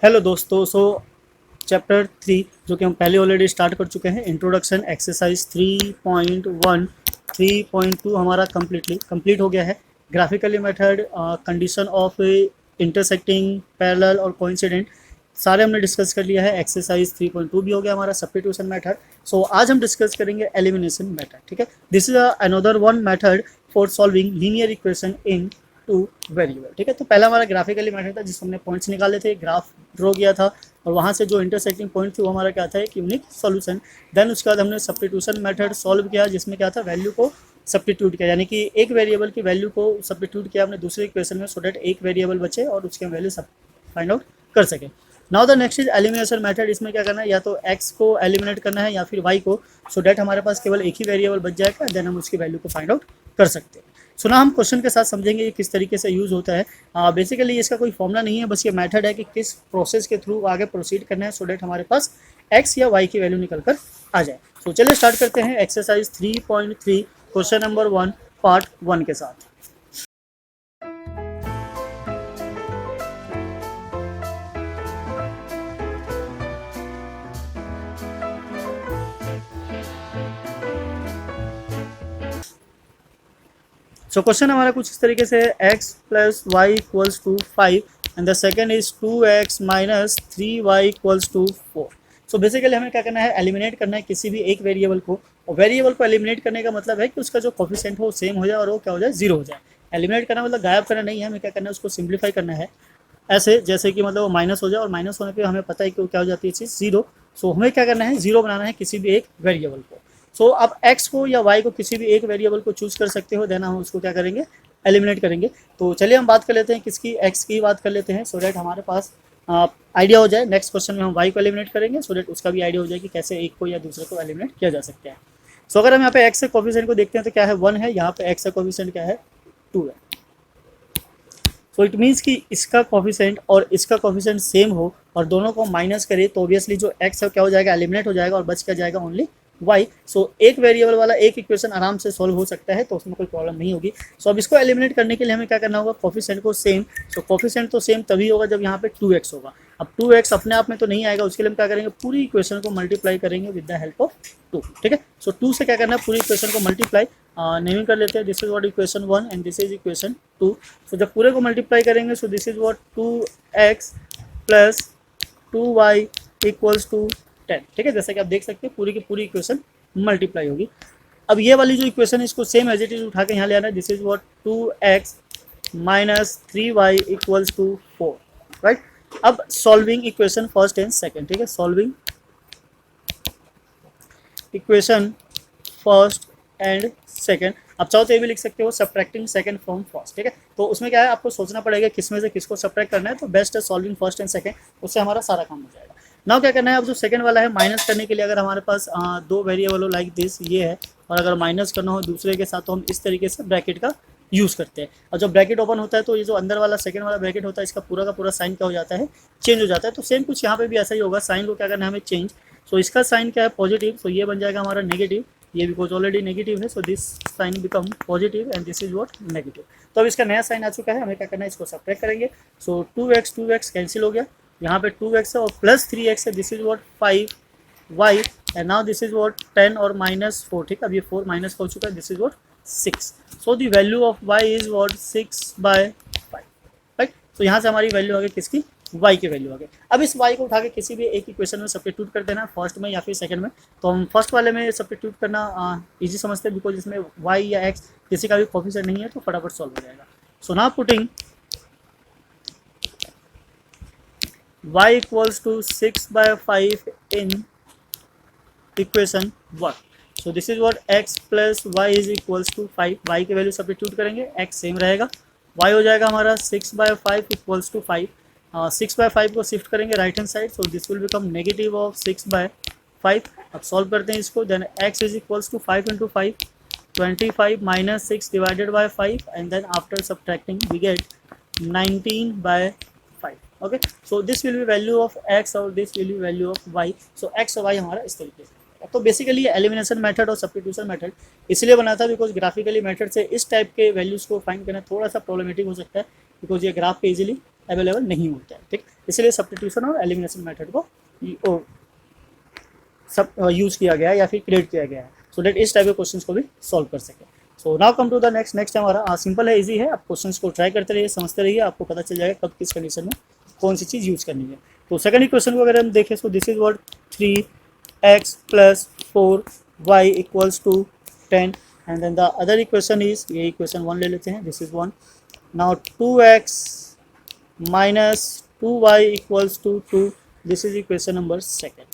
Hello दोस्तों। Chapter 3 जो कि हम पहले ऑलरेडी स्टार्ट कर चुके हैं, इंट्रोडक्शन एक्सरसाइज 3.1 3.2 हमारा कंप्लीट हो गया है। Graphically method, condition of intersecting, parallel और कोइंसिडेंट सारे हमने डिस्कस कर लिया है। एक्सरसाइज 3.2 भी हो गया हमारा, सब्स्टिट्यूशन मेथड। सो आज हम डिस्कस करेंगे एलिमिनेशन मेथड। ठीक है, this is another one method for solving linear equation in two variable. ठीक है, तो पहला हमारा ग्राफिकली मेथड था जिसमें हमने पॉइंट्स निकाले थे, ग्राफ ड्रॉ किया था और वहाँ से जो इंटरसेक्टिंग पॉइंट थी वो हमारा क्या था, एक यूनिक सॉल्यूशन। देन उसके बाद हमने सब्स्टिट्यूशन मेथड सॉल्व किया जिसमें क्या था, वैल्यू को सब्स्टिट्यूट किया, यानी कि एक वेरिएबल की वैल्यू को सब्स्टिट्यूट किया हमने दूसरे इक्वेशन में, सो डेट एक वेरिएबल बचे और उसके वैल्यू सब फाइंड आउट कर सके। Now the next is elimination method. इसमें क्या करना है, या तो x को एलिमिनेट करना है या फिर y को, सो डेट हमारे पास केवल एक ही वेरिएबल बच जाएगा, देन हम उसकी वैल्यू को फाइंड आउट कर सकते हैं। सो ना हम क्वेश्चन के साथ समझेंगे ये किस तरीके से यूज़ होता है। बेसिकली इसका कोई फॉर्मूला नहीं है, बस ये मेथड है कि किस प्रोसेस के थ्रू आगे प्रोसीड करना है, सो डेट हमारे पास x या y की वैल्यू निकल कर आ जाए। सो चलिए स्टार्ट करते हैं एक्सरसाइज 3.3 क्वेश्चन नंबर 1 पार्ट 1 के साथ। सो क्वेश्चन हमारा कुछ इस तरीके से है, x plus Y equals to 5 and the second is 2x minus 3y equals to 4। So basically हमें क्या करना है, एलिमिनेट करना है किसी भी एक वेरिएबल को। और वेरिएबल को एलिमिनेट करने का मतलब है कि उसका जो कोफिशिएंट हो सेम हो जाए और वो क्या हो जाए, जीरो हो जाए। एलिमिनेट करना मतलब गायब करना नहीं है, हमें क्या करना है, उसको सिंप्लीफाई करना है ऐसे जैसे कि मतलब वो माइनस हो जाए और माइनस होने पे हमें पता है कि वो क्या हो जाती है चीज़, जीरो। सो हमें क्या करना है, जीरो बनाना है किसी भी एक वेरिएबल को। सो अब x को या y को किसी भी एक वेरिएबल को चूज कर सकते हो, देन हम उसको क्या करेंगे, एलिमिनेट करेंगे। तो चलिए हम बात कर लेते हैं किसकी, x की बात कर लेते हैं, सो डैट हमारे पास आइडिया हो जाए। नेक्स्ट क्वेश्चन में हम y को एलिमिनेट करेंगे, सो डैट उसका भी आइडिया हो जाए कि कैसे एक को या दूसरे को एलिमिनेट किया जा सकता है। सो अगर हम यहाँ पे x के कोफिशिएंट को देखते हैं तो क्या है, 1 है, यहाँ पे x का कोफिशिएंट क्या है, 2 है। सो इट मीन्स कि इसका कोफिशिएंट और इसका कोफिशिएंट सेम हो और दोनों को माइनस करे तो ऑब्वियसली जो x है क्या हो जाएगा, एलिमिनेट हो जाएगा और बच क्या जाएगा, ओनली y। सो एक वेरिएबल वाला एक इक्वेशन आराम से सॉल्व हो सकता है, तो उसमें कोई प्रॉब्लम नहीं होगी। सो अब इसको एलिमिनेट करने के लिए हमें क्या करना होगा, कोफिशिएंट को सेम। सो कोफिशिएंट तो सेम तभी होगा जब यहाँ पे 2x होगा। अब 2x अपने आप में तो नहीं आएगा, उसके लिए हम क्या करेंगे, पूरी इक्वेशन को मल्टीप्लाई करेंगे विद द हेल्प ऑफ 2। ठीक है, सो 2 से क्या करना है, पूरी इक्वेशन को मल्टीप्लाई नेमिंग कर लेते हैं। This is what equation 1 and this is equation 2। So जब पूरे को मल्टीप्लाई करेंगे, so this is what 2x plus 2y equals to 10। ठीक है, जैसा कि आप देख सकते हैं पूरी की पूरी इक्वेशन मल्टीप्लाई होगी। अब ये वाली जो इक्वेशन है इसको सेम एज इट इज उठा के यहाँ ले आना है। This is what 2x minus 3y equals to 4, right. अब solving equation first and second. ठीक है, solving equation first and second. आप चाहो तो ये भी लिख सकते हो सब्ट्रैक्टिंग सेकंड फ्रॉम फर्स्ट। ठीक है, तो उसमें क्या है, आपको सोचना पड़ेगा किसमें से किसको सब्ट्रैक्ट करना है, तो बेस्ट है सॉल्विंग फर्स्ट एंड सेकंड, उससे हमारा सारा काम हो जाएगा। नाउ क्या करना है, अब जो सेकंड वाला है माइनस करने के लिए, अगर हमारे पास दो वेरिएबल हो लाइक दिस, ये है, और अगर माइनस करना हो दूसरे के साथ तो हम इस तरीके से ब्रैकेट का यूज़ करते हैं। और जब ब्रैकेट ओपन होता है तो ये जो अंदर वाला सेकंड वाला ब्रैकेट होता है इसका पूरा का पूरा साइन क्या हो जाता है, चेंज हो जाता है। तो सेम कुछ यहाँ पे भी ऐसा ही होगा, साइन को क्या करना है हमें चेंज। सो इसका साइन क्या है, पॉजिटिव, सो ये बन जाएगा हमारा नेगेटिव, ये बिकॉज ऑलरेडी नेगेटिव है, so this sign become positive and this is what negative. तो अब इसका नया साइन आ चुका है, हमें क्या करना है, इसको सब्ट्रैक्ट करेंगे। सो 2x कैंसिल हो गया, यहाँ पे 2x है और प्लस 3x है, this is what 5y and now this is what 10 और माइनस 4। ठीक है, अब ये 4 माइनस हो चुका है, this is what 6। So the value of y is what 6/5, right. तो यहाँ से हमारी वैल्यू आ गई किसकी, y की वैल्यू आ गई। अब इस y को उठा के किसी भी एक इक्वेशन में सब्स्टिट्यूट कर देना, फर्स्ट में या फिर सेकंड में। तो हम फर्स्ट वाले में सब्स्टिट्यूट करना इजी समझते हैं, बिकॉज इसमें y या x किसी का भी कोफिशिएंट नहीं है, तो फटाफट सॉल्व हो जाएगा। So now putting y equals to 6/5 in equation 1। So this is what x plus Y is equals to 5। y की वैल्यू सब्स्टिट्यूट करेंगे, x सेम रहेगा, y हो जाएगा हमारा 6/5 इक्वल्स टू 5। 6/5 को शिफ्ट करेंगे right hand side, so this will become negative of 6/5। अब solve करते हैं इसको, then x is equals to 5 into 5, 25 minus 6 divided by 5 and then after subtracting we get 19/5। Okay, so this will be value of x और this will be value of y। So x और y हमारा इस तरीके से। तो basically elimination method और substitution method इसलिए बना था बिकॉज ग्राफिकली मेथड से इस टाइप के वैल्यूज़ को फाइंड करना थोड़ा सा प्रॉब्लमेटिक हो सकता है, बिकॉज ये ग्राफ पे इजीली अवेलेबल नहीं होता है, ठीक। इसलिए सब्स्टिट्यूशन और एलिमिनेशन मेथड को सब यूज़ किया गया है या फिर क्रिएट किया गया है, सो दैट इस टाइप के क्वेश्चन को भी सॉल्व कर सके। So now come to the next हमारा सिंपल है, इजी है, आप क्वेश्चन को ट्राई करते रहिए, समझते रहिए, आपको पता चल जाएगा कब किस कंडीशन में कौन सी चीज़ यूज़ करनी है। तो सेकंड इक्वेशन को अगर हम देखें, so this is what 3x plus 4y equals to 10 and then the other equation is, ये इक्वेशन 1 ले लेते हैं, this is 1। Now 2x minus 2y equals to 2, this is equation number second.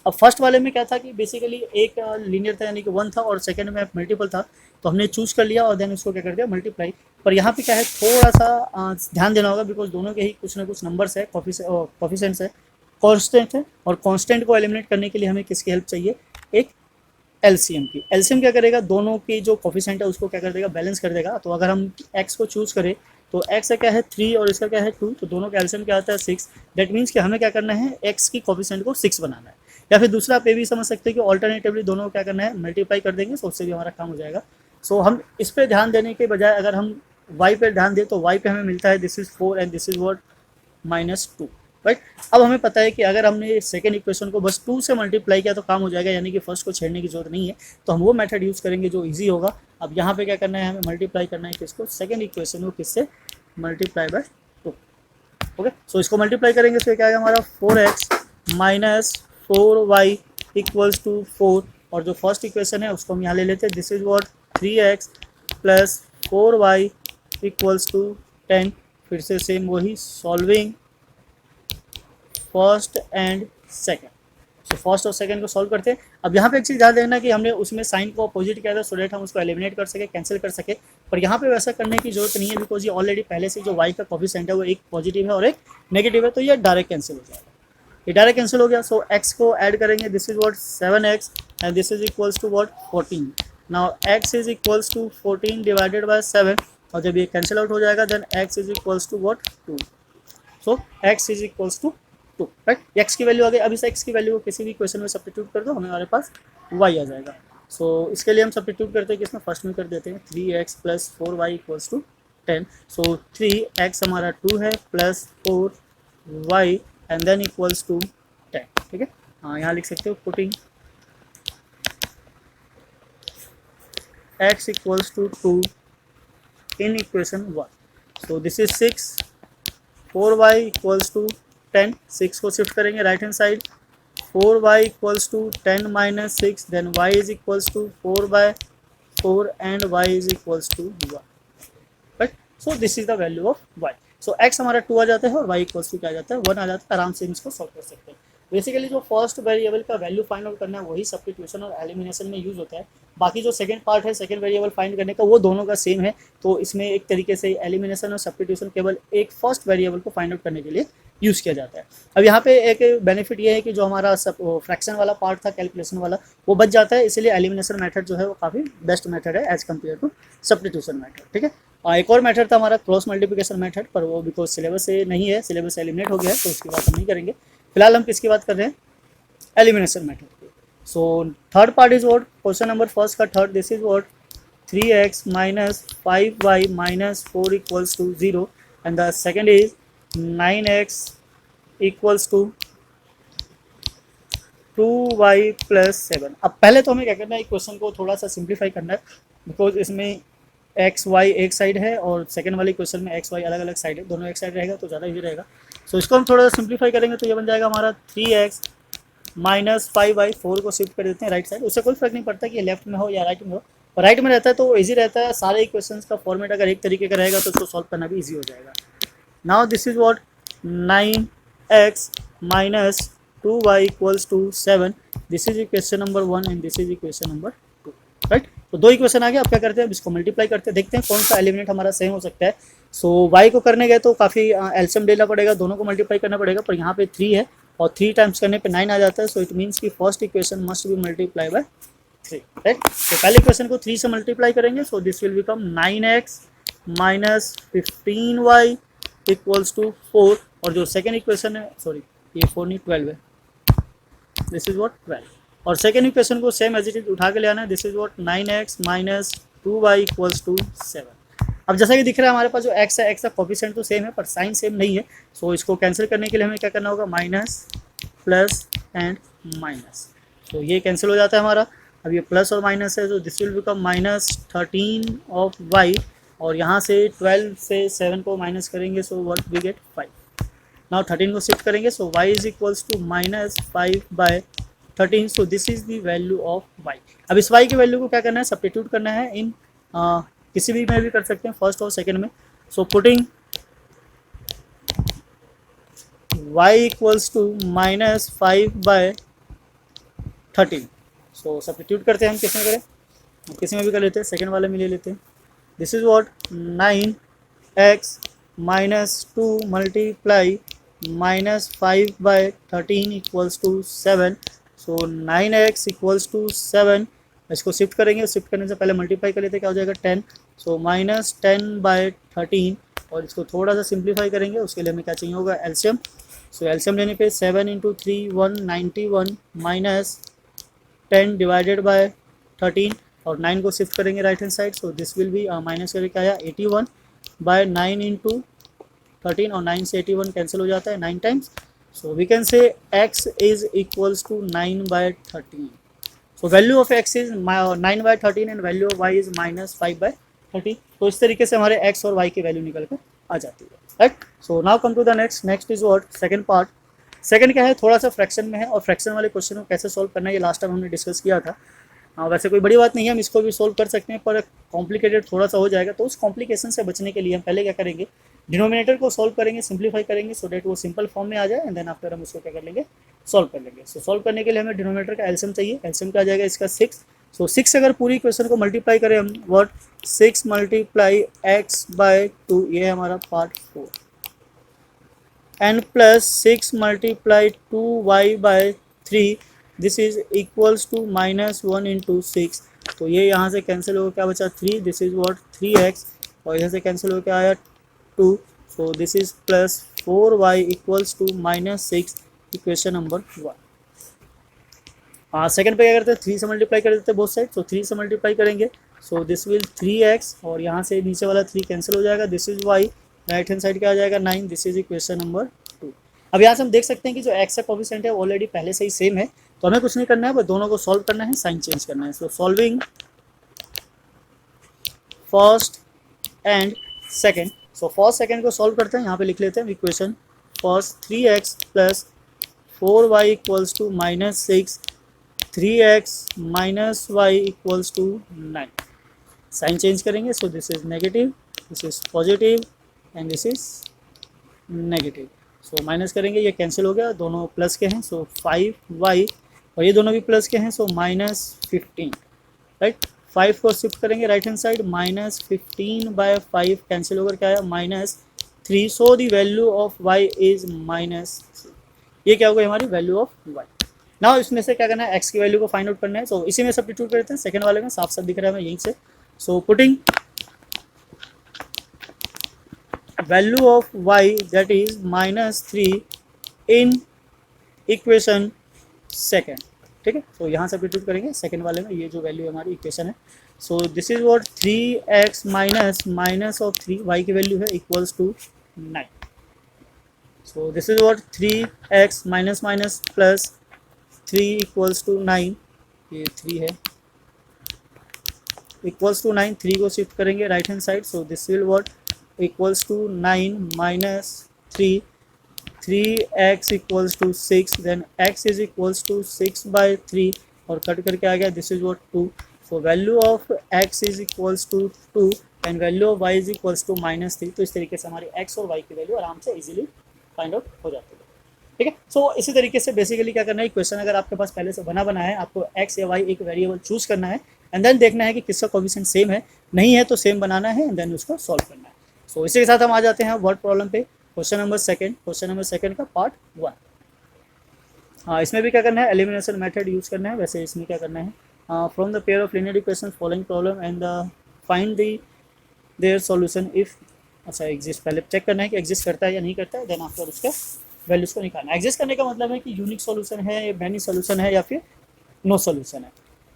अब first वाले में क्या था कि बेसिकली एक लीनियर था यानी कि 1 था और सेकंड में मल्टीपल था, तो हमने चूज कर लिया और देन उसको क्या कर दिया मल्टीप्लाई। पर यहाँ पे क्या है, थोड़ा सा ध्यान देना होगा, बिकॉज दोनों के ही कुछ ना कुछ नंबर्स है, कॉफिशेंट्स है, कांस्टेंट है, और कांस्टेंट को एलिमिनेट करने के लिए हमें किसकी हेल्प चाहिए, एक एलसीएम की। एलसीएम क्या करेगा, दोनों की जो कॉफिशेंट है उसको क्या कर देगा, बैलेंस कर देगा। तो अगर हम एक्स को चूज करें तो एक्स का क्या है 3 और इसका क्या है 2, तो दोनों का एलसीएम क्या आता है 6। दैट मीन्स कि हमें क्या करना है, एक्स की कॉफिशेंट को 6 बनाना है। या फिर दूसरा आप ये भी समझ सकते हैं कि ऑल्टरनेटिवली दोनों को क्या करना है, मल्टीप्लाई कर देंगे, तो उससे भी हमारा काम हो जाएगा। सो हम इस पर ध्यान देने के बजाय अगर हम वाई पर ध्यान दें तो वाई पे हमें मिलता है this is 4 and this is what -2, right. अब हमें पता है कि अगर हमने सेकेंड इक्वेशन को बस 2 से मल्टीप्लाई किया तो काम हो जाएगा, यानी कि फर्स्ट को छेड़ने की जरूरत नहीं है, तो हम वो मेथड यूज़ करेंगे जो इजी होगा। अब यहाँ पे क्या करना है, हमें मल्टीप्लाई करना है किसको, सेकेंड इक्वेशन को किससे, मल्टीप्लाई बाय 2। ओके, सो इसको मल्टीप्लाई करेंगे तो क्या आएगा हमारा 4x minus 4y equals to 4, और जो फर्स्ट इक्वेशन है उसको हम यहाँ ले लेते हैं, this is what 3x plus 4y equals to 10। फिर से सेम वही, solving first and second. So first और सेकंड को सॉल्व करते हैं। अब यहाँ पे एक चीज़ ध्यान देना कि हमने उसमें साइन को अपोजिट किया था, सो डेट हम उसको एलिमिनेट कर सके, कैंसिल कर सके। पर यहाँ पे वैसा करने की जरूरत नहीं है, बिकॉज ये ऑलरेडी पहले से जो y का कोफिशिएंट है वो एक पॉजिटिव है और एक नेगेटिव है, तो ये डायरेक्ट कैंसिल हो जाएगा, ये डायरेक्ट कैंसिल हो गया। सो x को ऐड करेंगे, this is what 7x and this is equals to what 14। Now x is equals to 14 divided by 7, और जब ये कैंसिल आउट हो जाएगा then x is equals to what 2। So x is equals to 2, right. x की value आ गई। अब इस x की वैल्यू को किसी भी क्वेश्चन में सब्स्टिट्यूट कर दो, हमारे पास y आ जाएगा। सो इसके लिए हम सब्स्टिट्यूट करते हैं कि इसमें फर्स्ट में कर देते हैं 3x plus 4y equals to 10। So 3x हमारा 2 है plus 4y and then equals to 10, ठीक है। हाँ, यहाँ लिख सकते हो putting x equals to 2 in equation 1। So this is 6, 4y equals to 10, 6 को शिफ्ट करेंगे right hand side, 4y equals to 10 minus 6, then y is equals to 4/4 and y is equals to 1, right. So this is the value of y। So x हमारा 2 आ जाता है और y equals to क्या आ जाता है, 1 आ जाता है। आराम से इसको सॉल्व कर सकते हैं। बेसिकली जो फर्स्ट वेरिएबल का वैल्यू फाइंड आउट करना है वही सब्स्टिट्यूशन और एलिमिनेशन में यूज होता है। बाकी जो सेकंड पार्ट है, सेकंड वेरिएबल फाइंड करने का, वो दोनों का सेम है। तो इसमें एक तरीके से एलिमिनेशन और सब्स्टिट्यूशन केवल एक फर्स्ट वेरिएबल को फाइंड आउट करने के लिए यूज़ किया जाता है। अब यहाँ पे एक बेनिफिट ये है कि जो हमारा फ्रैक्शन वाला पार्ट था, कैलकुलेशन वाला, वो बच जाता है। इसलिए एलिमिनेशन मेथड जो है वो काफ़ी बेस्ट मेथड है as compare to substitution method, ठीक है। एक और मेथड था हमारा क्रॉस मल्टीप्लिकेशन मेथड, पर वो बिकॉज सिलेबस से नहीं है, सिलेबस से एलिमिनेट हो गया है, तो उसकी बात हम नहीं करेंगे। फिलहाल हम किसकी बात कर रहे हैं, एलिमिनेशन मेथड की। So third part is what, question number first का third, this is what 3x minus 5y minus 4 equals to 0 and the second is 9x equals to 2y plus 7। अब पहले तो हमें क्या करना है, क्वेश्चन को थोड़ा सा सिंप्लीफाई करना है, बिकॉज इसमें एक्स वाई एक साइड है और सेकंड वाले क्वेश्चन में एक्स वाई अलग अलग साइड है, दोनों एक साइड रहेगा तो ज़्यादा इजी रहेगा। सो इसको हम थोड़ा सा सिंप्लीफाई करेंगे तो ये बन जाएगा हमारा 3x माइनस 5y, 4 को शिफ्ट कर देते हैं राइट साइड। उससे कोई फर्क नहीं पड़ता कि लेफ्ट में हो या राइट में हो, और राइट में रहता है तो ईजी रहता है। सारे इक्वेशंस का फॉर्मेट अगर एक तरीके का रहेगा तो उसको सॉल्व करना भी ईजी हो जाएगा। Now this is what 9x minus 2y equals to 7, this is equation number 1 and this is equation number 2, right. तो दो इक्वेशन आ गया। अब क्या करते हैं, इसको मल्टीप्लाई करते हैं, देखते हैं कौन सा एलिमिनेट हमारा सेम हो सकता है। सो y को करने गए तो काफ़ी एलसीएम लेना पड़ेगा, दोनों को मल्टीप्लाई करना पड़ेगा, पर यहाँ पे 3 है और 3 टाइम्स करने पे 9 आ जाता है। सो इट मीन्स कि first equation must be multiply by 3, right. तो पहले इक्वेशन को 3 से मल्टीप्लाई करेंगे, so this will become 9x minus 15y equals to 4, और जो सेकेंड इक्वेशन है, सॉरी ये 4 नहीं 12 है, दिस इज व्हाट 12, और सेकेंड इक्वेशन को सेम एज इट इज उठा के ले आना है, this is what 9x minus 2y equals to 7। अब जैसा कि दिख रहा है हमारे पास जो x है, x का कोफिशिएंट तो सेम है पर साइन सेम नहीं है। सो इसको कैंसिल करने के लिए हमें क्या करना होगा, माइनस प्लस एंड माइनस। तो ये कैंसिल हो जाता है हमारा। अब ये प्लस और माइनस है, तो this will become -13 of y, और यहाँ से 12 से 7 को माइनस करेंगे, so what we get 5। Now 13 को शिफ्ट करेंगे, so y is equals to -5/13, so this is the value of y। अब इस y की वैल्यू को क्या करना है, सब्स्टिट्यूट करना है इन किसी भी में भी कर सकते हैं, फर्स्ट और सेकंड में। So putting y equals to -5/13, so substitute करते हैं हम, किस में करें, किसी में भी कर लेते हैं, सेकंड वाले में ले लेते हैं। This is what 9x - 2 multiply -5/13 equals to 7, so 9x equals to 7। इसको शिफ्ट करेंगे, शिफ्ट करने से पहले मल्टीप्लाई कर लेते हैं, क्या हो जाएगा 10, सो -10/13, और इसको थोड़ा सा सिंप्लीफाई करेंगे, उसके लिए हमें क्या चाहिए होगा, एलसीएम। सो एलसीएम लेने पे 7 × 3 191 -10 डिवाइडेड बाय 13, और 9 को शिफ्ट करेंगे right hand side, so this will B minus करके आया 81/9 × 13, और 9 से 81 कैंसिल हो जाता है 9 times, so we can say x is equals to 9/13। So value of x is 9/13 and value of y is -5/13। तो इस तरीके से हमारे x और y की वैल्यू निकल कर आ जाती है, right. So now come to the next is what, second part. Second क्या है, थोड़ा सा फ्रैक्शन में है, और फ्रैक्शन वाले क्वेश्चन को कैसे सॉल्व करना है ये लास्ट टाइम हमने डिस्कस किया था। वैसे कोई बड़ी बात नहीं है, हम इसको भी सोल्व कर सकते हैं, पर कॉम्प्लिकेटेड थोड़ा सा हो जाएगा। तो उस कॉम्प्लिकेशन से बचने के लिए हम पहले क्या करेंगे, डिनोमिनेटर को सॉल्व करेंगे, सिंप्लीफाई करेंगे, सो डेट वो सिंपल फॉर्म में आ जाए, एंड देन आफ्टर हम उसको क्या कर लेंगे, सॉल्व कर लेंगे। सो सॉल्व करने के लिए हमें डिनोमिनेटर का एलसीएम चाहिए। एलसीएम क्या आ जाएगा इसका 6। सो 6 अगर पूरी क्वेश्चन को मल्टीप्लाई करें हम, व्हाट 6 × x/2, ये है हमारा part 4, and plus 6 × 2y/3, this is equals to -1 × 6। तो ये यहाँ से कैंसिल हो क्या बचा 3, दिस इज व्हाट 3x, और यहाँ से कैंसिल हो क्या आया 2, so this is plus 4y equals to -6, equation number 1। Second पे क्या करते हैं, 3 से मल्टीप्लाई कर देते हैं बोथ साइड, सो 3 से मल्टीप्लाई करेंगे, सो दिस विल 3x, और यहाँ से नीचे वाला 3 कैंसिल हो जाएगा, this is y, right hand side क्या आ जाएगा 9, दिस इज इक्वेशन नंबर 2। अब यहाँ से हम देख सकते हैं कि जो x का कोफिशिएंट है ऑलरेडी पहले से ही सेम है, तो हमें कुछ नहीं करना है, बस दोनों को सॉल्व करना है, साइन चेंज करना है। So solving first and second, so first second को सॉल्व करते हैं, यहाँ पे लिख लेते हैं equation first 3x + 4y equals to -6, 3x - y equals to 9। Sign change करेंगे, so this is negative, this is positive, and this is negative. So minus करेंगे, ये कैंसिल हो गया, दोनों प्लस के हैं, सो 5y, और ये दोनों भी प्लस के हैं, सो -15, राइट। 5 को शिफ्ट करेंगे राइट हैंड साइड, -15/5 कैंसिल होकर क्या आया -3, सो the value of y is -3। ये क्या होगा हमारी वैल्यू ऑफ y। नाउ इसमें से क्या करना है, x की वैल्यू को फाइंड आउट करना है, सो इसी में सब्स्टिट्यूट करते हैं, सेकंड वाले में साफ साफ दिख रहा है हमें यहीं से। So putting value of y that is -3 in equation second, ठीक है। सो यहाँ सब्स्टिट्यूट करेंगे सेकंड वाले में, ये जो वैल्यू हमारी इक्वेशन है, so this is what 3x minus of 3, y की वैल्यू है equals to 9। So this is what 3x minus plus 3 equals to 9, ये 3 है इक्वल्स टू 9, 3 को शिफ्ट करेंगे right hand side, so this will what equals to 9 - 3, 3x equals to 6, then x is equals to 6/3, और cut करके आ गया, this is what 2। So value of x is equals to 2 and value of y is equals to -3। तो इस तरीके से हमारी x और y की वैल्यू आराम से इजीली फाइंड आउट हो जाती है, ठीक है। सो इसी तरीके से बेसिकली क्या करना है, क्वेश्चन अगर आपके पास पहले से बना है, आपको x या y एक वेरिएबल चूज करना है, एंड देन देखना है कि किसका कोफिशिएंट सेम है, नहीं है तो सेम बनाना है, एंड देन उसको सॉल्व करना है। सो इसी के साथ हम आ जाते हैं वर्ड प्रॉब्लम पे, क्वेश्चन नंबर सेकंड का पार्ट 1। इसमें भी क्या करना है, एलिमिनेशन मेथड यूज करना है। वैसे इसमें क्या करना है, from the pair of linear equations following problem and find their solution if, अच्छा एग्जिस्ट, पहले चेक करना है कि एग्जिस्ट करता है या नहीं करता है, देन आफ्टर उसके वैल्यूज को निकालना है। एग्जिस्ट करने का मतलब है कि यूनिक सॉल्यूशन है, मैनी सॉल्यूशन है, या फिर नो सॉल्यूशन है।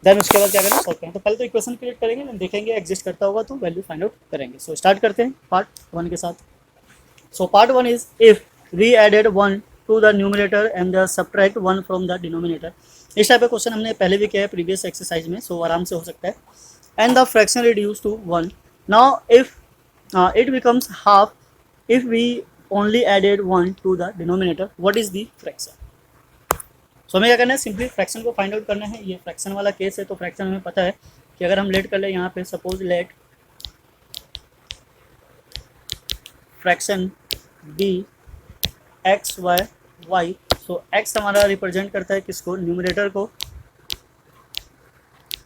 देन उसके बाद क्या करना, सॉल्व करना। तो पहले तो इक्वेशन क्रिएट करेंगे, देन देखेंगे एग्जिस्ट करता होगा तो वैल्यू फाइंड आउट करेंगे। सो स्टार्ट करते हैं पार्ट 1 के साथ। So part 1 is if we added 1 to the numerator and the subtract 1 from the denominator. इस टाइप का क्वेश्चन हमने पहले भी किया है प्रीवियस एक्सरसाइज में, सो आराम से हो सकता है। And the fraction reduce to 1। Now if it becomes half if we only added 1 to the denominator. What is the fraction? So हमें क्या करना है, सिंपली फ्रैक्शन को फाइंड आउट करना है। ये फ्रैक्शन वाला केस है तो फ्रैक्शन हमें पता है कि अगर हम लेट कर ले यहाँ पे, suppose let fraction be x y y. So x हमारा रिप्रेजेंट करता है किसको, न्यूमरेटर को,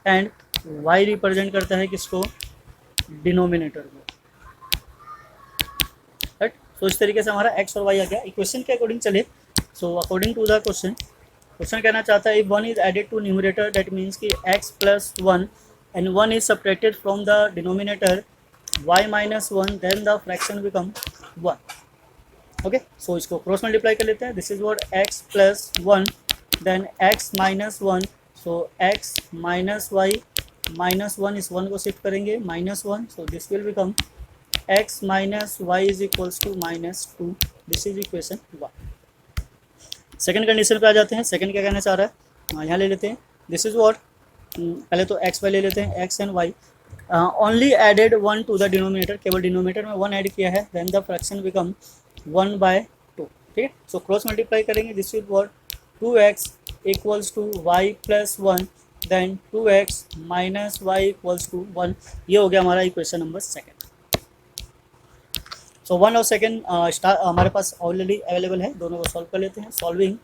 एंड वाई रिप्रेजेंट करता है किसको, डिनोमिनेटर को। राइट, सो इस तरीके से हमारा एक्स और वाई आ गया। इक्वेशन के अकॉर्डिंग चले, so according to the question, question कहना चाहता है if 1 is added to numerator that means कि x plus 1 and 1 is subtracted from the denominator y minus 1 then the fraction become 1। Okay, so इसको cross multiply कर लेते हैं। This is what x plus 1 then x minus 1, so x minus y minus 1, इस 1 को shift करेंगे minus 1, so this will become x minus y is equals to minus 2। This is equation 1। Second condition पे आ जाते हैं। Second क्या कहना चाह रहा है, यहाँ ले लेते हैं। दिस इज व्हाट, पहले तो एक्स वाई ले लेते हैं, x and y. Only added 1 to the denominator, केवल डिनोमिनेटर में 1 ऐड किया है, देन द फ्रैक्शन बिकम 1/2। ठीक है, सो क्रॉस मल्टीप्लाई करेंगे। This is what 2x equals to y plus 1 then 2x minus y equals to 1। ये हो गया हमारा इक्वेशन नंबर सेकंड। सो 1 और सेकंड हमारे पास ऑलरेडी अवेलेबल है, दोनों को सॉल्व कर लेते हैं। सॉल्विंग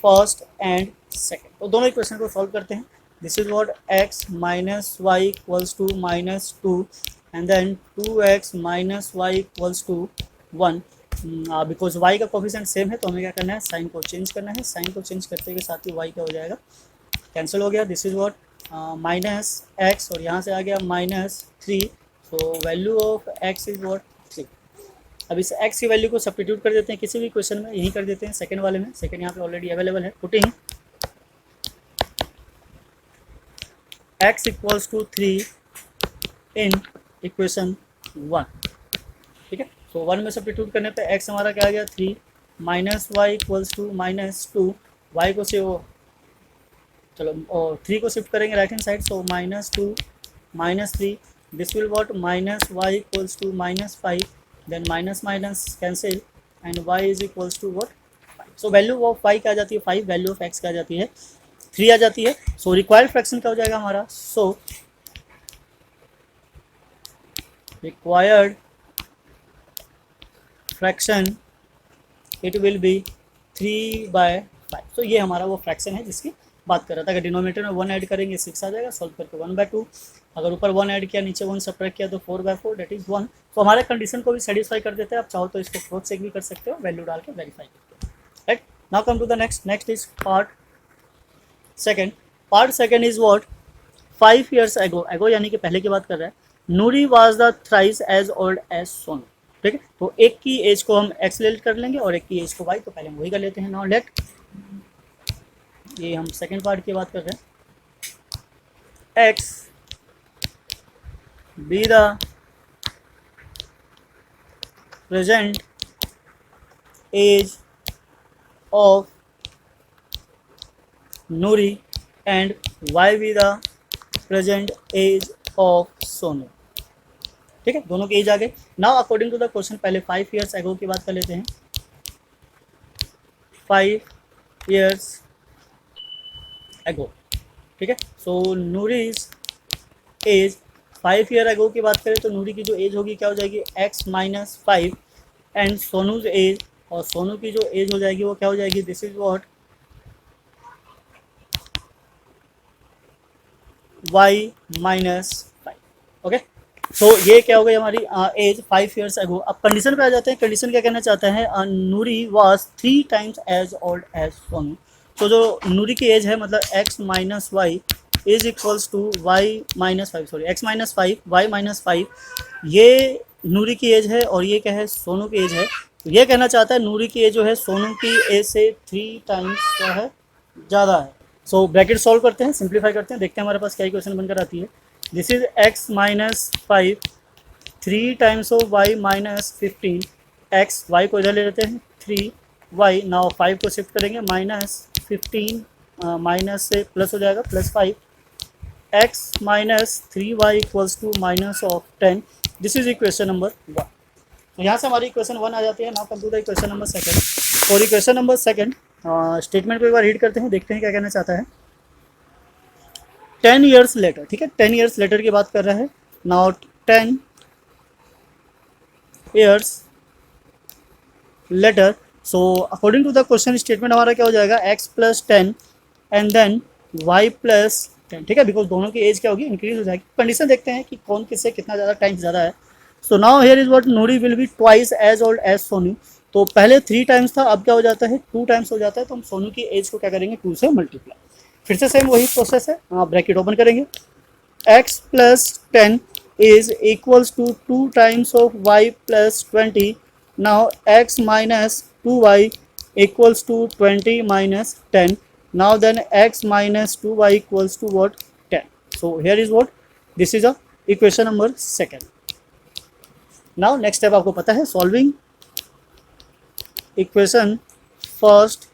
फर्स्ट एंड सेकंड, तो दोनों इक्वेशन को सॉल्व करते हैं। This is what x minus y equals to minus 2 and then 2x minus y equals to 1। Because y का कोफिशिएंट सेम है तो हमें क्या करना है, साइन को चेंज करना है। साइन को चेंज करते के साथ ही y क्या हो जाएगा, कैंसिल हो गया। This is what minus x और यहाँ से आ गया minus 3, so value of x is what 3। अब इस x की वैल्यू को सब्स्टिट्यूट कर देते हैं किसी भी क्वेश्चन में, यही कर देते हैं सेकंड वाले में। सेकंड यहाँ पे ऑलरेडी अवेलेबल है। Putting x equals to 3 in equation 1। ठीक है, सो 1 में सब्स्टिट्यूट करने पे x हमारा क्या आ गया 3 minus y equals to minus 2। Y को से वो चलो और 3 को शिफ्ट करेंगे right hand side, so minus 2 minus 3। This will what minus y equals to minus 5 then minus minus cancel and y is equals to what 5। So value of y क्या आ जाती है 5, वैल्यू ऑफ x क्या आ जाती है 3 आ जाती है। So required fraction क्या हो जाएगा हमारा, so required fraction it will be 3/5। तो ये हमारा वो फ्रैक्शन है जिसकी बात कर रहा था। अगर डिनोमिनेटर में 1 ऐड करेंगे 6 आ जाएगा, सॉल्व करके 1/2। अगर ऊपर 1 ऐड किया नीचे 1 सब्ट्रैक्ट किया तो 4/4 दैट इज 1। तो हमारे कंडीशन को भी सेटिस्फाई कर देते हैं। आप चाहो तो इसको क्रॉस चेक भी कर सकते हो, वैल्यू डाल के वेरीफाई करते हो। Right, now come to the next is part second. Part second is what 5 years एगो यानी कि पहले की बात कर रहा है। Noori was the thrice as old as Sonu. ठीक है, तो एक की एज को हम एक्स लेट कर लेंगे और एक की एज को वाई, तो पहले हम वही कर लेते हैं। नाउ लेट, ये हम सेकंड पार्ट की बात कर रहे हैं। X be the present age of Noori and y be the present age of Sonu. ठीक है, दोनों की एज आ गई। Now according to the question, पहले 5 years एगो की बात कर लेते हैं। 5 years एगो, ठीक है, सो नूरीज एज 5 year एगो की बात करें तो नूरी की जो एज होगी क्या हो जाएगी x minus 5 and Sonu's age, और सोनू की जो एज हो जाएगी वो क्या हो जाएगी, this is what y minus 5। Okay, so ये क्या हो गई हमारी एज 5 years एगो। अब कंडीशन पे आ जाते हैं। कंडीशन क्या कहना चाहता है, Noori was 3 times as old as Sonu. तो जो नूरी की एज है मतलब x minus y is equals to y minus 5, sorry x minus 5 y minus 5, ये नूरी की एज है और ये क्या है सोनू की एज है। तो ये कहना चाहता है नूरी की एज जो है सोनू की एज से 3 times क्या है ज़्यादा है। सो ब्रैकेट सॉल्व करते हैं, सिंप्लीफाई करते हैं, देखते हैं हमारे पास क्या इक्वेशन बनकर आती है। This is x minus 5 3 times of y minus 15 x, y को इधर ले लेते हैं 3y, नाउ 5 को शिफ्ट करेंगे माइनस 15 माइनस से प्लस हो जाएगा plus 5 x minus 3y equals to minus of 10। This is equation number 1। तो यहाँ से हमारी इक्वेशन 1 आ जाती है। Now come to the equation number 2। और इक्वेशन नंबर 2 स्टेटमेंट को एक बार रीड करते हैं, देखते हैं क्या कहना चाहता है। 10 ईयर्स लेटर, ठीक है, 10 ईयर्स लेटर की बात कर रहा है। Now 10 years later, so according to the question statement हमारा क्या हो जाएगा, x plus 10 and then y plus 10, ठीक है, बिकॉज दोनों की एज क्या होगी, इंक्रीज हो जाएगी। कंडीशन देखते हैं कि कौन किससे कितना ज़्यादा टाइम ज़्यादा है। So now here is what, Noori will be twice age old as Sonu. तो पहले 3 टाइम्स था, अब क्या हो जाता है 2 टाइम्स हो जाता है। तो हम सोनू की एज को क्या करेंगे 2 से मल्टीप्लाई। फिर से सेम वही प्रोसेस है, ब्रैकेट ओपन करेंगे, x plus 10 is equals to 2 times of y plus 20. Now x minus 2y equals to 20 minus 10. Now then x minus 2y equals to what, 10. So here is what, this is a equation number 2. Now next step आपको पता है, solving equation first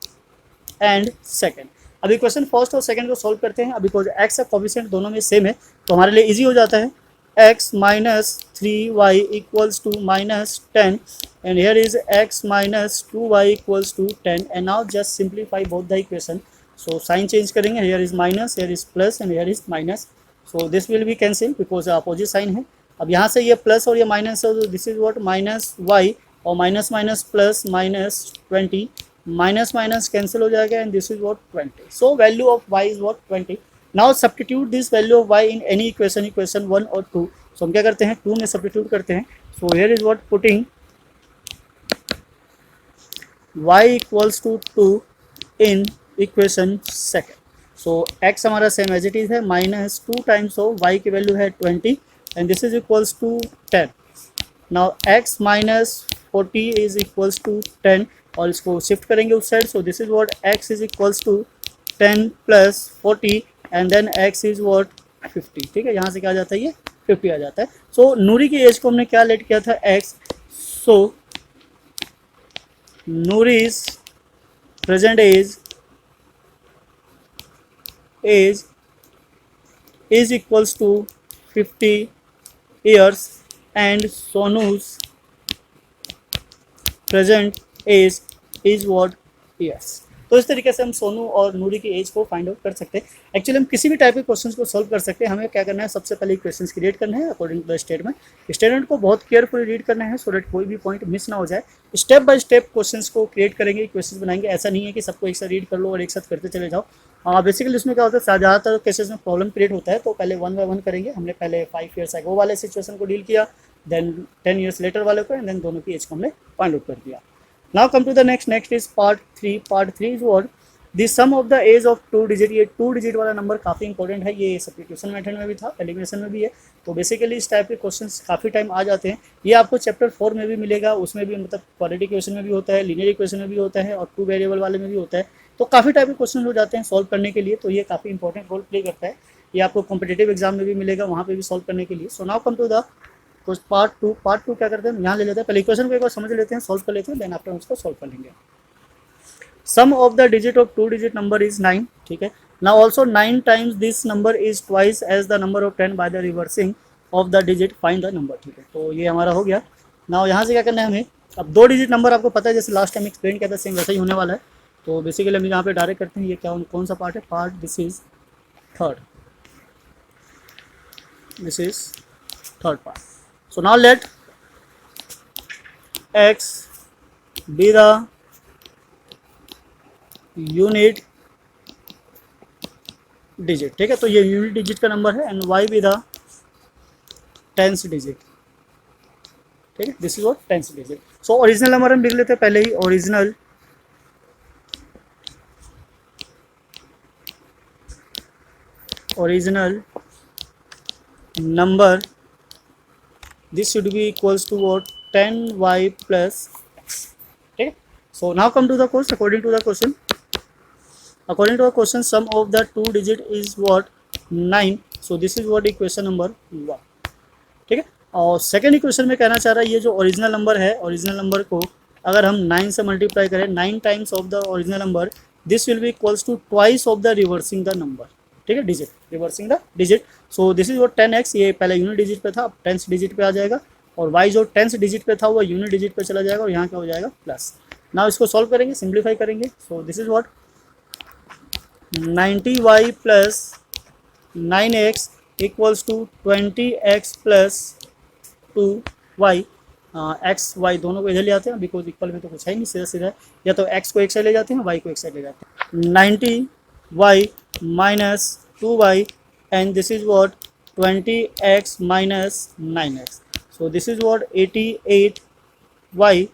and second। अब equation first और second को solve करते हैं। अब because x का कोफिशिएंट दोनों में सेम है तो हमारे लिए इजी हो जाता है। x minus 3y equals to minus 10 and here is x minus 2y equals to 10 and now just simplify both the equation. So sign change करेंगे, here is minus, here is plus and here is minus. So this will be cancel because opposite sign है। अब यहाँ से ये plus और ये minus है, तो this is what minus y और minus minus plus minus 20, minus minus cancel हो जाएगा and this is what 20। So value of y is what 20। Now substitute this value of y in any equation, equation 1 और 2। सो हम क्या करते हैं 2 में substitute करते हैं। So here is what putting y equals to 2 in equation second. सो x हमारा सेम एज इट इज है, माइनस 2 टाइम्स ऑफ y की वैल्यू है 20 and this is equals to 10। Now x minus 40 is equals to 10 और इसको shift करेंगे उस side. So this is what x is equals to 10 plus 40 and then x is what 50, ठीक है, यहाँ से क्या आ जाता है ये 50 आ जाता है। सो नूरी की एज को हमने क्या लेट किया था x। So Noori's present age is equals to 50 years and Sonu's present age is what years. तो इस तरीके से हम सोनू और नूरी की एज को फाइंड आउट कर सकते हैं। एक्चुअली हम किसी भी टाइप के क्वेश्चंस को सॉल्व कर सकते हैं। हमें क्या करना है, सबसे पहले क्वेश्चंस क्रिएट करना है according to the statement. Statement को बहुत केयरफुली रीड करना है सो दैट कोई भी पॉइंट मिस ना हो जाए। स्टेप बाय स्टेप क्वेश्चंस को क्रिएट करेंगे, क्वेश्चंस बनाएंगे। ऐसा नहीं है कि सबको एक साथ रीड कर लो और एक साथ करते चले जाओ। बेसिकली इसमें क्या होता है, ज़्यादातर केसेस में प्रॉब्लम क्रिएट होता है। तो पहले 1 बाय 1 करेंगे। हमने पहले 5 ईयर्स एगो वाले सिचुएशन को डील किया, देन 10 ईयर्स लेटर वाले को, एंड देन दोनों की एज को हमने फाइंड आउट कर दिया। Now come to the next is part 3। part 3 is what, the sum of the age of 2 digit। ये 2 डिजिट वाला नंबर काफ़ी इंपॉर्टेंट है। ये सब्स्टिट्यूशन मेथड में भी था, एलिमिनेशन में भी है। तो बेसिकली इस टाइप के क्वेश्चंस काफ़ी टाइम आ जाते हैं। ये आपको चैप्टर 4 में भी मिलेगा, उसमें भी मतलब क्वाड्रेटिक इक्वेशन में भी होता है, लीनियर इक्वेशन में भी होता है और 2 वेरिएबल वाले में भी होता है। तो काफ़ी टाइप के क्वेश्चन हो जाते हैं सॉल्व करने के लिए। तो ये काफ़ी इंपॉर्टेंट रोल प्ले करता है। ये आपको कॉम्पिटेटिव एग्जाम में भी मिलेगा, वहाँ पर भी सॉल्व करने के लिए। So now come to the part 2। Part 2 क्या करते हैं, हम यहाँ ले लेते हैं। पहले इक्वेशन को एक बार समझ लेते हैं, सॉल्व कर लेते हैं, देन आफ्टर उसको सॉल्व कर लेंगे। Sum of the digit of 2 digit number is 9, ठीक है। Now also 9 times this number is twice as the number of 10 by the reversing of the digit find the number, ठीक है। तो ये हमारा हो गया। नाउ यहाँ से क्या करना है हमें, अब 2 डिजिट नंबर आपको पता है, जैसे लास्ट टाइम एक्सप्लेन किया था, सेम वैसा ही होने वाला है। तो बेसिकली हम यहाँ पे डायरेक्ट करते हैं। ये क्या कौन सा पार्ट है, part this is third part. So now let x be the unit digit, ठीक है। तो ये यूनिट डिजिट का नंबर है and y be the tens digit, ठीक है। This is what tens digit. So original number हम लिख लेते हैं पहले ही। Original number, this should be equals to what 10y plus x, ठीक है। So now come to the question, according to the question according to a question sum of the two digit is what 9, so this is what equation number 1, ठीक है। और second equation में कहना चाह रहा है ये जो ओरिजिनल नंबर है, ओरिजिनल नंबर को अगर हम 9 से मल्टीप्लाई करें, 9 times of the original number, this will be equals to twice of the reversing the number, ठीक है, digit, reversing the digit. So this is वो 10x, ये पहले यूनिट डिजिट पे था, अब 10th डिजिट पे आ जाएगा, और y जो 10th डिजिट पे था वो यूनिट डिजिट पे चला जाएगा, और यहाँ क्या हो जाएगा प्लस। नाउ इसको सॉल्व करेंगे, सिंप्लीफाई करेंगे। So this is what 90y plus 9x equals to 20x plus 2y। X y दोनों को इधर ले आते हैं, बिकॉज इक्वल में तो कुछ है नहीं, सीधा सीधा है, या तो x को एक साइड ले जाते हैं, y को एक साइड ले जाते हैं। 90y minus 2y and this is what 20x minus 9x, so this is what 88y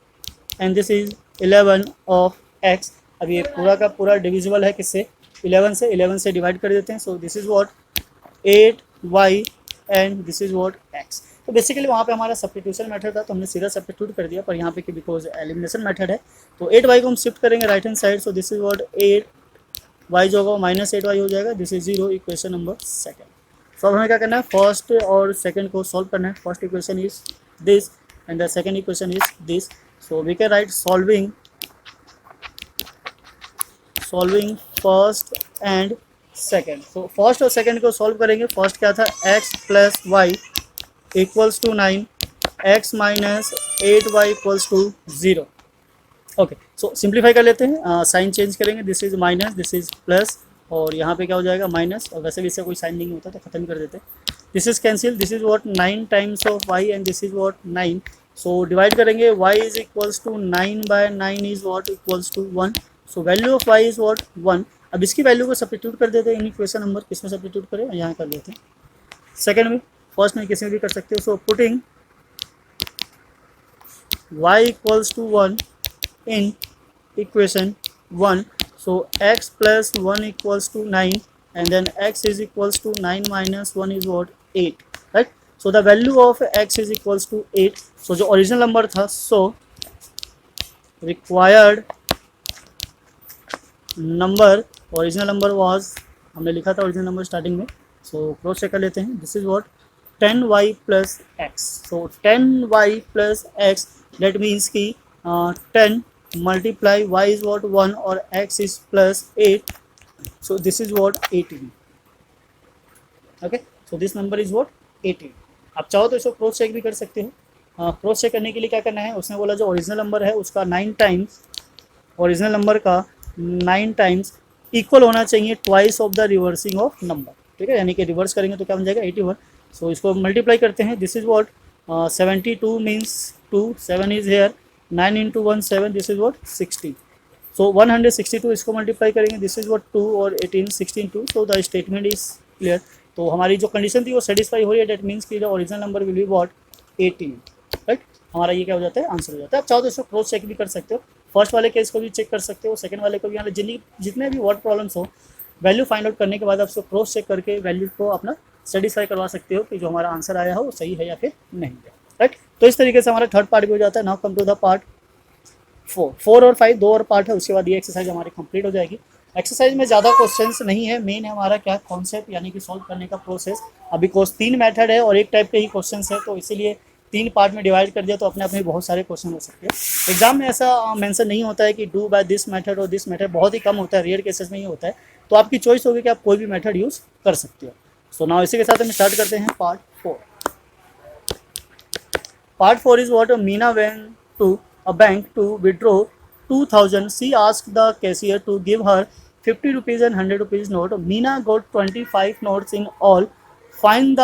and this is 11 of x। अब ये पूरा का पूरा डिविजिबल है किससे, 11 से डिवाइड कर देते हैं। सो this is what 8y and this is what x। तो बेसिकली वहाँ पे हमारा सब्स्टिट्यूशन मेथड था, तो हमने सीधा सब्स्टिट्यूट कर दिया, पर यहाँ पे कि बिकॉज एलिमिनेशन मेथड है तो 8y को हम शिफ्ट करेंगे right hand side. So this is what 8y जो होगा माइनस 8y हो जाएगा, this is 0, equation number second. So अब हमें क्या करना है, फर्स्ट और सेकेंड को सॉल्व करना है। First equation is this and the second equation is this. So we can write solving first and second. So first और सेकेंड को सॉल्व करेंगे। फर्स्ट क्या था, x plus Y equals to 9, x minus 8y equals to 0। Okay, so simplify कर लेते हैं, sign change करेंगे, this is minus, this is plus, और यहाँ पे क्या हो जाएगा माइनस, और वैसे भी इससे कोई साइन नहीं होता तो खत्म कर देते हैं। This is cancel, this is what 9 times of y and this is what 9। So divide करेंगे, y is equals to 9 by 9 is what equals to 1। So value of y is what 1। अब इसकी वैल्यू को substitute कर देते हैं in equation number, किसमें substitute करें, यहाँ कर देते हैं, सेकेंड में, फर्स्ट में किसी में भी कर सकते हो। So putting y equals to 1 in equation 1, so x plus 1 equals to 9 and then x is equals to 9 minus 1 is what 8, right? So the value of x is equals to 8. So जो original number था, so required number, original number was, हमने लिखा था original number starting में, so cross check कर लेते हैं। this is what 10y plus x, so 10y plus x that means कि 10 multiply y is what 1 और x is plus 8, so this is what 18, okay, so this number is what 18। आप चाहो तो इसको cross check भी कर सकते हो। क्रॉस चेक करने के लिए क्या करना है, उसने बोला जो ओरिजिनल नंबर है उसका 9 टाइम्स, ओरिजिनल नंबर का 9 टाइम्स इक्वल होना चाहिए twice of the reversing of number, ठीक है, यानी कि रिवर्स करेंगे तो क्या बन जाएगा 81। सो इसको मल्टीप्लाई करते हैं, this is what 72 means 2, 7 is here, 9 into 1 7, this is what 60। सो 162 इसको मल्टीप्लाई करेंगे, दिस इज व्हाट 2 और 18 16 2। So the statement is clear. तो हमारी जो कंडीशन थी वो सेटिस्फाई हो रही है, डेट मीन्स की the original number will be what 18, right. हमारा ये क्या हो जाता है, आंसर हो जाता है। आप चाहो तो इसको क्रॉस चेक भी कर सकते हो, फर्स्ट वाले केस को भी चेक कर सकते हो, सेकंड वाले को भी, यहाँ जितने भी वर्ड प्रॉब्लम्स हो, वैल्यू फाइंड आउट करने के बाद आप उसको क्रॉस चेक करके वैल्यू को अपना सेटिस्फाई करवा सकते हो कि जो हमारा आंसर आया हो वो सही है या फिर नहीं है, राइट। तो इस तरीके से हमारा थर्ड पार्ट भी हो जाता है। Now come to the part 4 और 5, 2 और पार्ट है, उसके बाद ये एक्सरसाइज हमारी कंप्लीट हो जाएगी। एक्सरसाइज में ज़्यादा क्वेश्चंस नहीं है, मेन है हमारा क्या कॉन्सेप्ट, यानी कि सॉल्व करने का प्रोसेस। अभी बिकॉज 3 मेथड है और एक टाइप के ही क्वेश्चंस है, तो इसीलिए 3 पार्ट में डिवाइड कर दिया, तो अपने अपने बहुत सारे क्वेश्चन हो सकते हैं। एग्जाम में ऐसा मेंशन नहीं होता है कि डू बाय दिस मेथड और दिस मेथड, बहुत ही कम होता है, रेयर केसेस में ही होता है। तो आपकी चॉइस होगी कि आप कोई भी मेथड यूज़ कर सकते हो। सो नाउ इसी के साथ हम स्टार्ट करते हैं part 4। Part 4 is what Meena went to a bank to withdraw 2000, she asked the cashier to give her 50 rupees and 100 rupees note. Meena got 25 notes in all. Find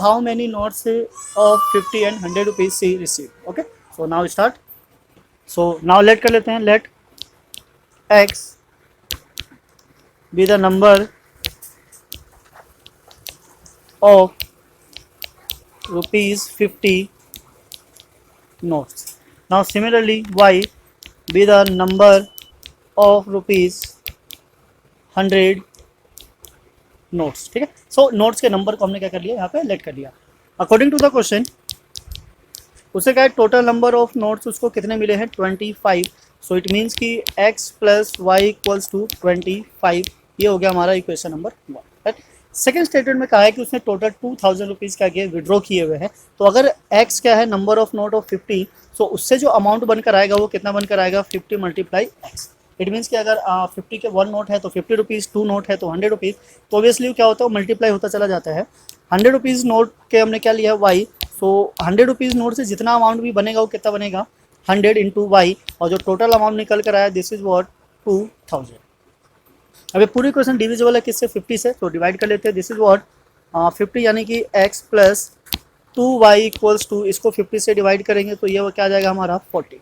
how many notes of 50 and 100 rupees she received. Okay, so now start. So now let कर लेते हैं, let x be the number of rupees 50 notes. Now similarly y be the number of rupees 100 notes, ठीक है। So notes के number को हमने क्या कर लिया, यहाँ पे लेट कर दिया। अकॉर्डिंग टू द क्वेश्चन उसे क्या है, टोटल नंबर ऑफ नोट्स उसको कितने मिले हैं 25। सो इट मीन्स कि x plus Y equals to 25, ये हो गया हमारा equation number 1, right. Second statement में कहा है कि उसने टोटल 2000 रुपीज़ क्या किया, विड्रॉ किए हुए हैं। तो अगर x क्या है, नंबर ऑफ नोट ऑफ 50, सो उससे जो अमाउंट बनकर आएगा वो कितना बनकर आएगा, 50 मल्टीप्लाई x। इट मीन्स कि अगर 50 के 1 नोट है तो 50 रुपीज़, 2 नोट है तो 100 रुपीज़, तो ऑब्वियसली क्या होता है, मल्टीप्लाई होता चला जाता है। 100 रुपीज़ नोट के हमने क्या लिया है, y। सो 100 रुपीज़ नोट से जितना अमाउंट भी बनेगा वो कितना बनेगा, 100 इंटू वाई, और जो टोटल अमाउंट निकल कर आया दिस इज वॉट 2000। अभी पूरी क्वेश्चन डिविजिबल है किससे, 50 से, तो डिवाइड कर लेते हैं। दिस इज वॉट 50 यानी कि x plus 2y equals to, इसको 50 से डिवाइड करेंगे तो ये क्या आ जाएगा हमारा 40,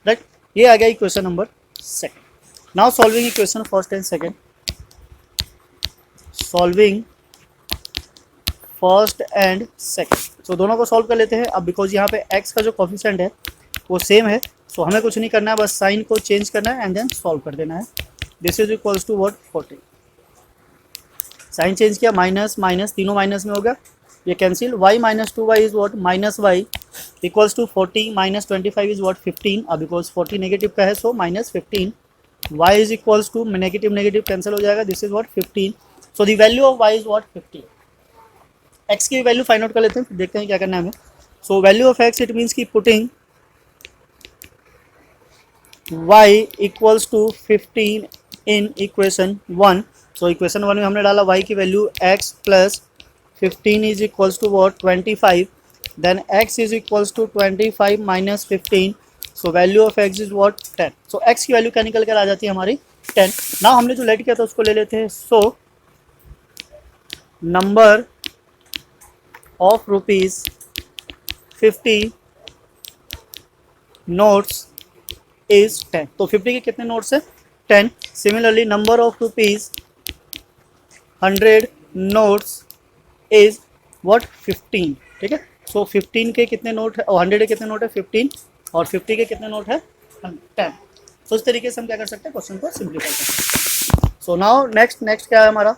राइट। ये आ गया equation number second. Now solving equation first and second, solving first and second. So दोनों को सॉल्व कर लेते हैं। अब बिकॉज यहाँ पे x का जो कोफिशिएंट है वो सेम है, सो हमें कुछ नहीं करना है, बस साइन को चेंज करना है एंड देन सॉल्व कर देना है। This is equals to what 40, sign change किया, माइनस माइनस, तीनों माइनस में होगा, ये cancel, y minus 2y is what minus y equals to 40 minus 25 is what 15। अब बिकॉज 40 नेगेटिव का है so minus 15, y is equals to negative negative cancel हो जाएगा, this is what 15। So the value of y is what 15। x की value find out कर लेते हैं, फिर देखते हैं क्या करना है हमें। So value of x it means की putting y equals to 15 in equation 1। सो इक्वेशन 1 में हमने डाला y की value x plus 15 is equals to what 25, then x is equals to 25 minus 15, so value of x is what 10। So x की value क्या निकल कर आ जाती है हमारी 10। ना हमने जो लेट किया था उसको ले लेते हैं। So number of rupees 50 notes is 10, तो 50 के कितने नोट्स है, 10। Similarly number of rupees 100 notes is what 15, ठीक है। सो 15 के कितने नोट है और 100 के कितने नोट है 15, और 50 के कितने नोट है 10। सो इस तरीके से हम क्या कर सकते हैं, क्वेश्चन को सिंप्लीफाई कर सकते हैं। सो नाउ नेक्स्ट क्या है हमारा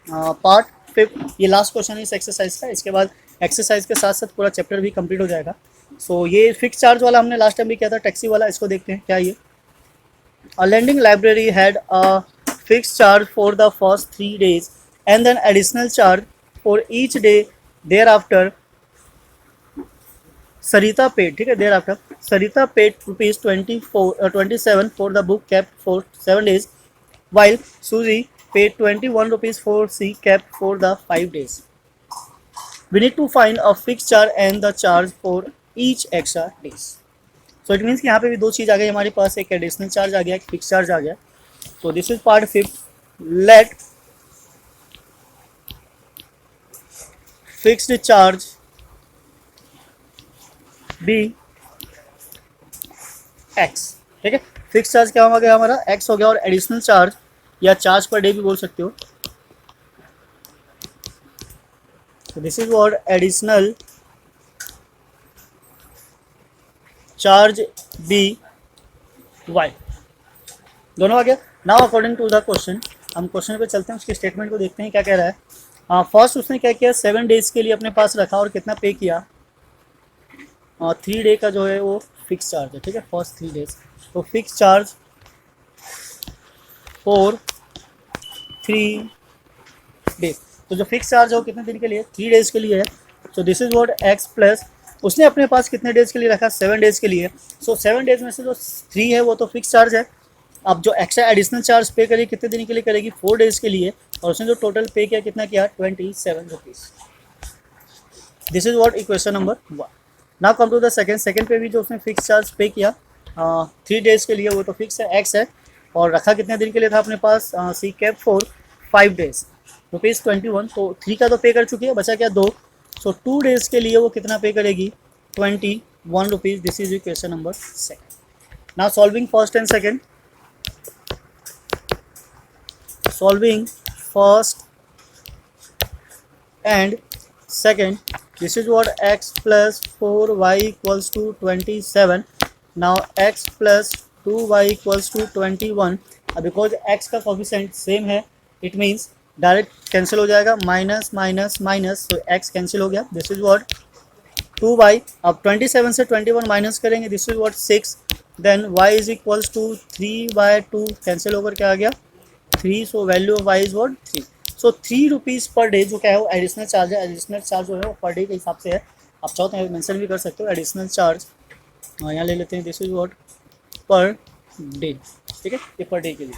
पार्ट 5, ये लास्ट क्वेश्चन है इस एक्सरसाइज का। इसके बाद एक्सरसाइज के साथ साथ पूरा चैप्टर भी कंप्लीट हो जाएगा। सो ये फिक्स चार्ज वाला हमने लास्ट टाइम भी किया था, टैक्सी वाला, इसको देखते हैं क्या ये। A lending library had a fix charge for the first 3 days and then additional charge for each day thereafter. Sarita paid, ठीक है, thereafter Sarita paid rupees 27 for the book kept for 7 days, while Suzy paid 21 rupees for C kept for the 5 days. We need to find a fixed charge and the charge for each extra days. So it means कि यहाँ पे भी दो चीज़ आ गई हमारे पास, एक additional charge आ गया, एक फिक्स चार्ज आ गया। So this is part 5. Let fixed charge be x, ठीक है। फिक्स चार्ज क्या हो गया हमारा, एक्स हो गया, और एडिशनल चार्ज या चार्ज पर डे भी बोल सकते हो, this is what additional charge be y, दोनों आ गया। Now according to the question, हम क्वेश्चन पे चलते हैं, उसके स्टेटमेंट को देखते हैं क्या कह रहा है। फर्स्ट उसने क्या किया, 7 डेज के लिए अपने पास रखा और कितना पे किया, 3 डे का जो है वो फिक्स चार्ज है, ठीक है, फर्स्ट 3 डेज। तो फिक्स चार्ज फॉर 3 डेज, तो जो फिक्स चार्ज है वो कितने दिन के लिए, 3 डेज के लिए है। So this is what x plus, उसने अपने पास कितने डेज के लिए रखा, 7 डेज के लिए। सो 7 डेज में से जो 3 है वो तो फिक्स चार्ज है। अब जो एक्स्ट्रा एडिशनल चार्ज पे करेगी कितने दिन के लिए करेगी, 4 डेज के लिए, और उसने जो टोटल पे किया कितना किया, 27 rupees. This is what equation number 1। Now come to the second पे भी जो उसने फिक्स चार्ज पे किया 3 डेज के लिए, वो तो फिक्स है, एक्स है, और रखा कितने दिन के लिए था अपने पास, सी कैप फॉर 5 डेज, ₹21। तो 3 का तो पे कर चुकी है, बचा क्या 2। सो 2 डेज के लिए वो कितना पे करेगी, 21 rupees. This is equation number 2। Now solving first and second, solving first and second, this is what x plus 4y equals to 27. now x plus 2y equals to 21. अब बिकॉज x का coefficient same है, it means direct cancel हो जाएगा, minus minus minus, तो x cancel हो गया। This is what 2y, अब 27 से 21 माइनस करेंगे, this is what 6, then y is equals to 3/2, cancel होकर क्या आ गया 3, so value of y is what 3। सो 3 रुपीज़ पर डे जो क्या है वो एडिशनल चार्ज है। एडिशनल चार्ज जो है वो पर डे के हिसाब से है, आप चाहो तो मेंशन भी कर सकते हो एडिशनल चार्ज, यहाँ ले लेते हैं, this is what per day, ठीक है, ये पर डे के लिए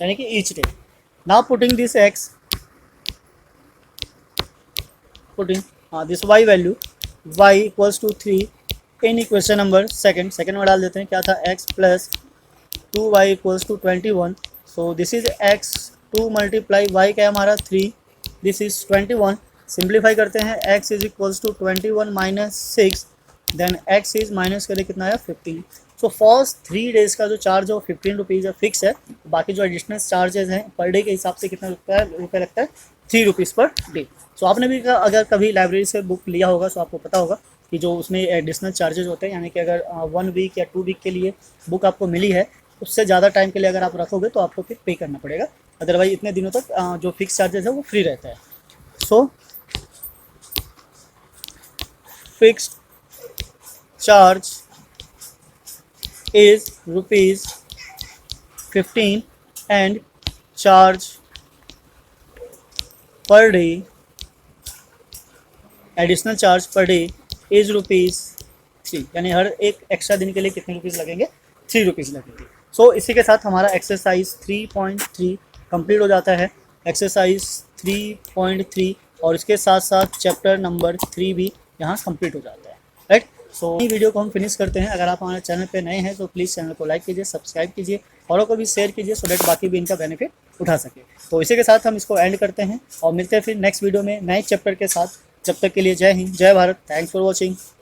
यानी कि each day. Now putting this x, putting this y value, y equals to 3 in equation number second में डाल देते हैं, क्या था x plus 2y equals to 21, so this is x 2 multiply y क्या है हमारा 3, दिस इज 21, सिंप्लीफाई करते हैं, x is equals to 21 minus 6, then x is minus करें कितना है 15। सो फर्स्ट 3 डेज का जो चार्ज है वो 15 रुपीज़ है, फिक्स है। बाकी जो एडिशनल चार्जेस हैं पर डे के हिसाब से कितना रुपये लगता है 3 रुपीज़ पर डे। सो आपने भी अगर कभी लाइब्रेरी से बुक लिया होगा तो आपको पता होगा कि जो उसमें एडिशनल चार्जेस होते हैं, यानी कि अगर 1 वीक या 2 वीक के लिए बुक आपको मिली है, उससे ज़्यादा टाइम के लिए अगर आप रखोगे तो आपको फिर पे करना पड़ेगा, अदरवाइज इतने दिनों तक जो फिक्स चार्जेस है वो फ्री रहता है। सो fixed charge is rupees 15 and charge per day, additional charge per day is rupees 3, यानी हर एक एक्स्ट्रा दिन के लिए कितने रुपीज़ लगेंगे 3 रुपीज़ लगेंगे। सो इसी के साथ हमारा एक्सरसाइज 3.3 कंप्लीट हो जाता है, एक्सरसाइज 3.3 और इसके साथ साथ चैप्टर नंबर 3 भी यहाँ कंप्लीट हो जाता है, राइट। सो वीडियो को हम फिनिश करते हैं। अगर आप हमारे चैनल पे नए हैं तो प्लीज़ चैनल को लाइक कीजिए, सब्सक्राइब कीजिए, औरों को भी शेयर कीजिए, सो दैट बाकी भी इनका बेनिफिट उठा सके। तो इसी के साथ हम इसको एंड करते हैं और मिलते हैं फिर नेक्स्ट वीडियो में नए चैप्टर के साथ। जब तक के लिए जय हिंद, जय भारत, थैंक्स फॉर वॉचिंग।